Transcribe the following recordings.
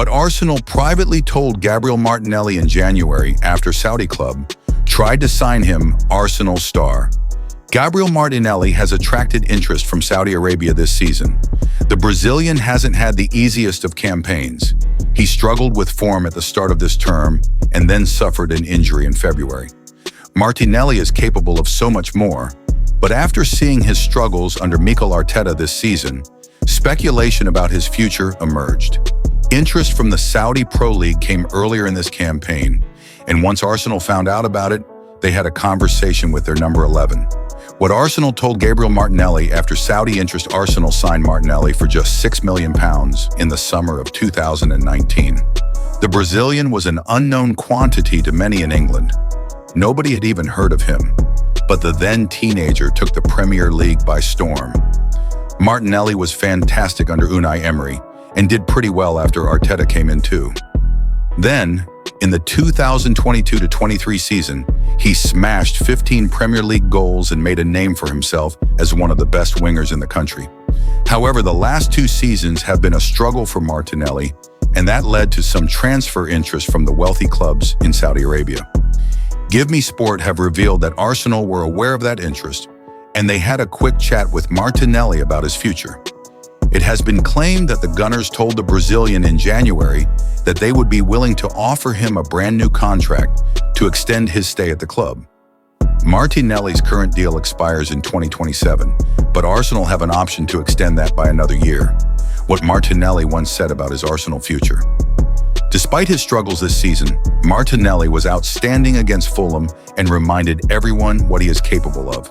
What Arsenal privately told Gabriel Martinelli in January after Saudi club tried to sign him Arsenal star. Gabriel Martinelli has attracted interest from Saudi Arabia this season. The Brazilian hasn't had the easiest of campaigns. He struggled with form at the start of this term and then suffered an injury in February. Martinelli is capable of so much more, but after seeing his struggles under Mikel Arteta this season, speculation about his future emerged. Interest from the Saudi Pro League came earlier in this campaign, and once Arsenal found out about it, they had a conversation with their number 11. What Arsenal told Gabriel Martinelli after Saudi interest. Arsenal signed Martinelli for just £6 million in the summer of 2019. The Brazilian was an unknown quantity to many in England. Nobody had even heard of him, but the then teenager took the Premier League by storm. Martinelli was fantastic under Unai Emery and did pretty well after Arteta came in too. Then, in the 2022-23 season, he smashed 15 Premier League goals and made a name for himself as one of the best wingers in the country. However, the last 2 seasons have been a struggle for Martinelli, and that led to some transfer interest from the wealthy clubs in Saudi Arabia. Give Me Sport have revealed that Arsenal were aware of that interest, and they had a quick chat with Martinelli about his future. It has been claimed that the Gunners told the Brazilian in January that they would be willing to offer him a brand new contract to extend his stay at the club. Martinelli's current deal expires in 2027, but Arsenal have an option to extend that by another year. What Martinelli once said about his Arsenal future. Despite his struggles this season, Martinelli was outstanding against Fulham and reminded everyone what he is capable of.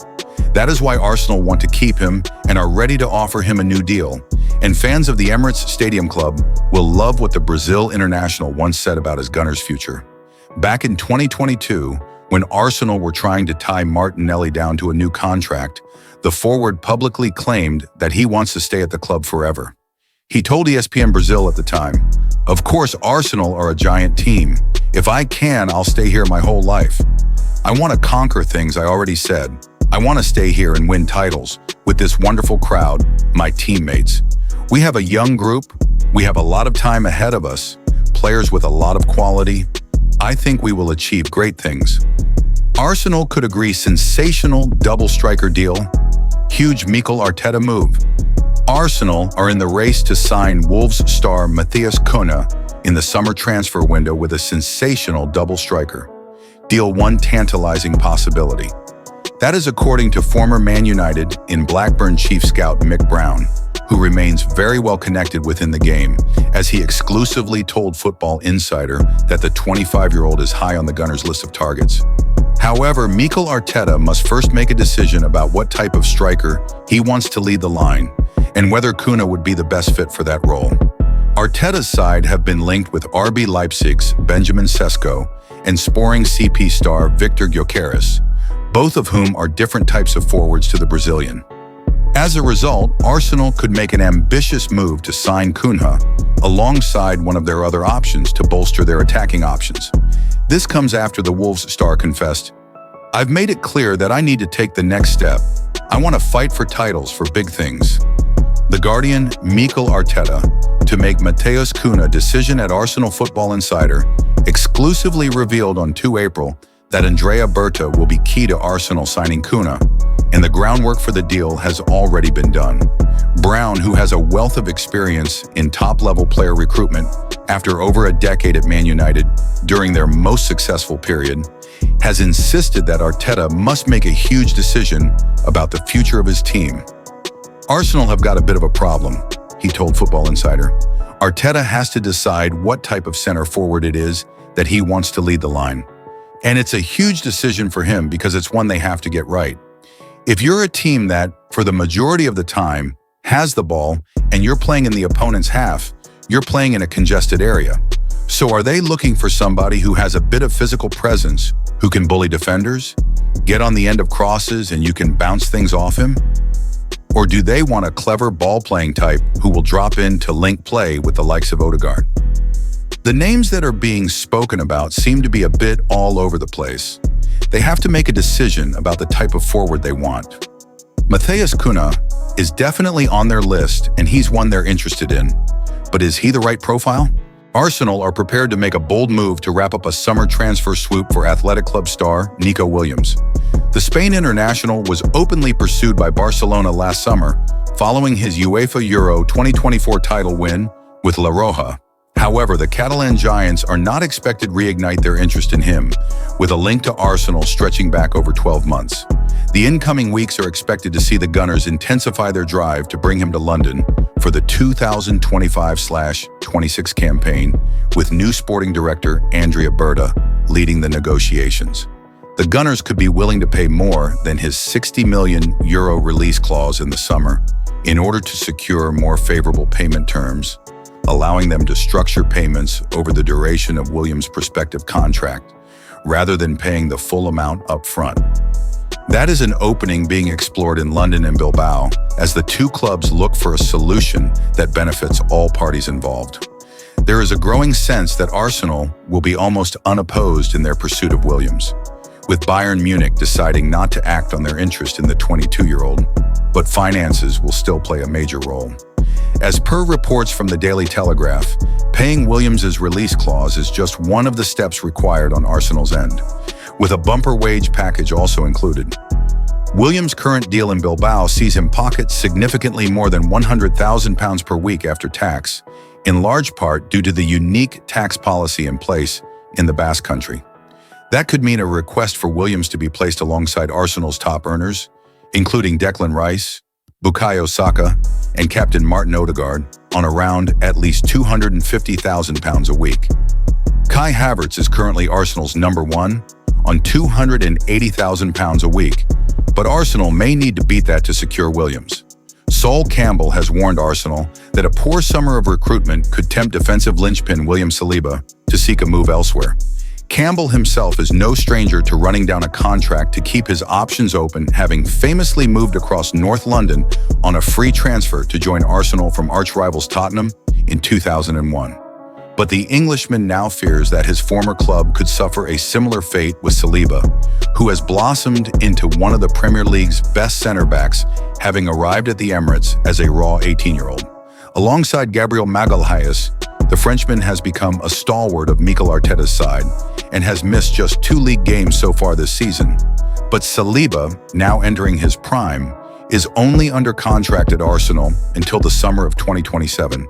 That is why Arsenal want to keep him and are ready to offer him a new deal. And fans of the Emirates Stadium Club will love what the Brazil international once said about his Gunners' future. Back in 2022, when Arsenal were trying to tie Martinelli down to a new contract, the forward publicly claimed that he wants to stay at the club forever. He told ESPN Brazil at the time, "Of course, Arsenal are a giant team. If I can, I'll stay here my whole life. I want to conquer things I already said. I want to stay here and win titles with this wonderful crowd, my teammates. We have a young group. We have a lot of time ahead of us, players with a lot of quality. I think we will achieve great things." Arsenal could agree sensational double striker deal. Huge Mikel Arteta move. Arsenal are in the race to sign Wolves star Matheus Cunha in the summer transfer window with a sensational double striker. Deal one tantalizing possibility. That is according to former Man United in Blackburn chief scout Mick Brown, who remains very well connected within the game, as he exclusively told Football Insider that the 25-year-old is high on the Gunners' list of targets. However, Mikel Arteta must first make a decision about what type of striker he wants to lead the line, and whether Cunha would be the best fit for that role. Arteta's side have been linked with RB Leipzig's Benjamin Sesko and Sporting CP star Victor Gyökeres, both of whom are different types of forwards to the Brazilian. As a result, Arsenal could make an ambitious move to sign Cunha alongside one of their other options to bolster their attacking options. This comes after the Wolves star confessed, "I've made it clear that I need to take the next step. I want to fight for titles, for big things." The Guardian, Mikel Arteta, to make Matheus Cunha decision at Arsenal Football Insider, exclusively revealed on 2 April that Andrea Berta will be key to Arsenal signing Cunha, and the groundwork for the deal has already been done. Brown, who has a wealth of experience in top-level player recruitment after over a decade at Man United during their most successful period, has insisted that Arteta must make a huge decision about the future of his team. "Arsenal have got a bit of a problem," he told Football Insider. "Arteta has to decide what type of center forward it is that he wants to lead the line. And it's a huge decision for him because it's one they have to get right. If you're a team that, for the majority of the time, has the ball and you're playing in the opponent's half, you're playing in a congested area. So are they looking for somebody who has a bit of physical presence, who can bully defenders, get on the end of crosses and you can bounce things off him? Or do they want a clever ball-playing type who will drop in to link play with the likes of Odegaard?" The names that are being spoken about seem to be a bit all over the place. They have to make a decision about the type of forward they want. Matheus Cunha is definitely on their list and he's one they're interested in. But is he the right profile? Arsenal are prepared to make a bold move to wrap up a summer transfer swoop for Athletic Club star Nico Williams. The Spain international was openly pursued by Barcelona last summer, following his UEFA Euro 2024 title win with La Roja. However, the Catalan Giants are not expected to reignite their interest in him, with a link to Arsenal stretching back over 12 months. The incoming weeks are expected to see the Gunners intensify their drive to bring him to London for the 2025/26 campaign, with new sporting director Andrea Berta leading the negotiations. The Gunners could be willing to pay more than his €60 million release clause in the summer in order to secure more favorable payment terms, allowing them to structure payments over the duration of Williams' prospective contract, rather than paying the full amount up front. That is an opening being explored in London and Bilbao as the two clubs look for a solution that benefits all parties involved. There is a growing sense that Arsenal will be almost unopposed in their pursuit of Williams, with Bayern Munich deciding not to act on their interest in the 22-year-old, but finances will still play a major role. As per reports from the Daily Telegraph, paying Williams' release clause is just one of the steps required on Arsenal's end, with a bumper wage package also included. Williams' current deal in Bilbao sees him pocket significantly more than £100,000 per week after tax, in large part due to the unique tax policy in place in the Basque Country. That could mean a request for Williams to be placed alongside Arsenal's top earners, including Declan Rice, Bukayo Saka, and captain Martin Odegaard, on around at least £250,000 a week. Kai Havertz is currently Arsenal's number one on £280,000 a week, but Arsenal may need to beat that to secure Williams. Sol Campbell has warned Arsenal that a poor summer of recruitment could tempt defensive linchpin William Saliba to seek a move elsewhere. Campbell himself is no stranger to running down a contract to keep his options open, having famously moved across North London on a free transfer to join Arsenal from arch-rivals Tottenham in 2001. But the Englishman now fears that his former club could suffer a similar fate with Saliba, who has blossomed into one of the Premier League's best centre-backs, having arrived at the Emirates as a raw 18-year-old. Alongside Gabriel Martinelli, the Frenchman has become a stalwart of Mikel Arteta's side and has missed just 2 league games so far this season. But Saliba, now entering his prime, is only under contract at Arsenal until the summer of 2027,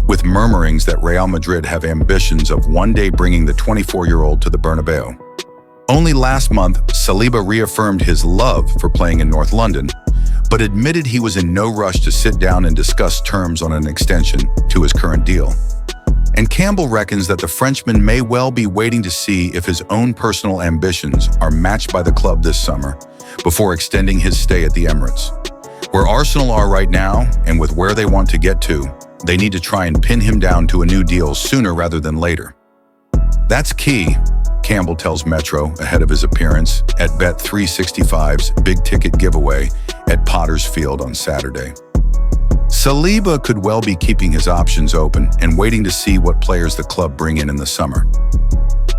with murmurings that Real Madrid have ambitions of one day bringing the 24-year-old to the Bernabeu. Only last month, Saliba reaffirmed his love for playing in North London, but admitted he was in no rush to sit down and discuss terms on an extension to his current deal. And Campbell reckons that the Frenchman may well be waiting to see if his own personal ambitions are matched by the club this summer before extending his stay at the Emirates. Where Arsenal are right now, and with where they want to get to, they need to try and pin him down to a new deal sooner rather than later. That's key, Campbell tells Metro ahead of his appearance at Bet365's big-ticket giveaway at Potter's Field on Saturday. Saliba could well be keeping his options open and waiting to see what players the club bring in the summer.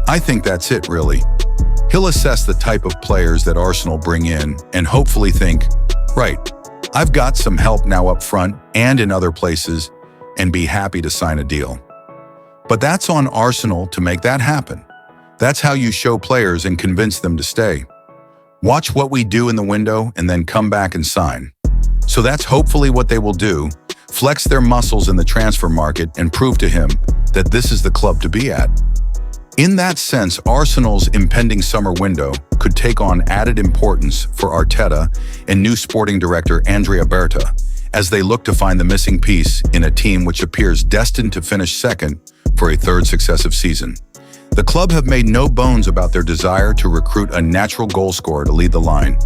I think that's it, really. He'll assess the type of players that Arsenal bring in and hopefully think, right, I've got some help now up front and in other places, and be happy to sign a deal. But that's on Arsenal to make that happen. That's how you show players and convince them to stay. Watch what we do in the window and then come back and sign. So that's hopefully what they will do, flex their muscles in the transfer market and prove to him that this is the club to be at. In that sense, Arsenal's impending summer window could take on added importance for Arteta and new sporting director Andrea Berta as they look to find the missing piece in a team which appears destined to finish second for a third successive season. The club have made no bones about their desire to recruit a natural goal scorer to lead the line,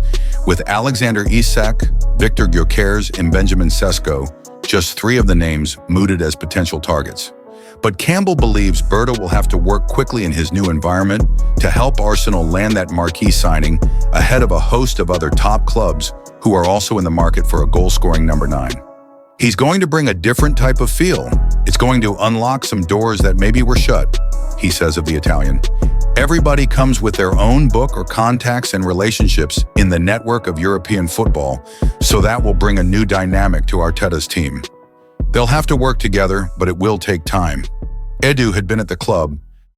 with Alexander Isak, Victor Gyökeres, and Benjamin Sesko, just 3 of the names mooted as potential targets. But Campbell believes Berta will have to work quickly in his new environment to help Arsenal land that marquee signing ahead of a host of other top clubs who are also in the market for a goal-scoring number 9. He's going to bring a different type of feel. It's going to unlock some doors that maybe were shut, he says of the Italian. Everybody comes with their own book or contacts and relationships in the network of European football, so that will bring a new dynamic to Arteta's team. They'll have to work together, but it will take time. Edu had been at the club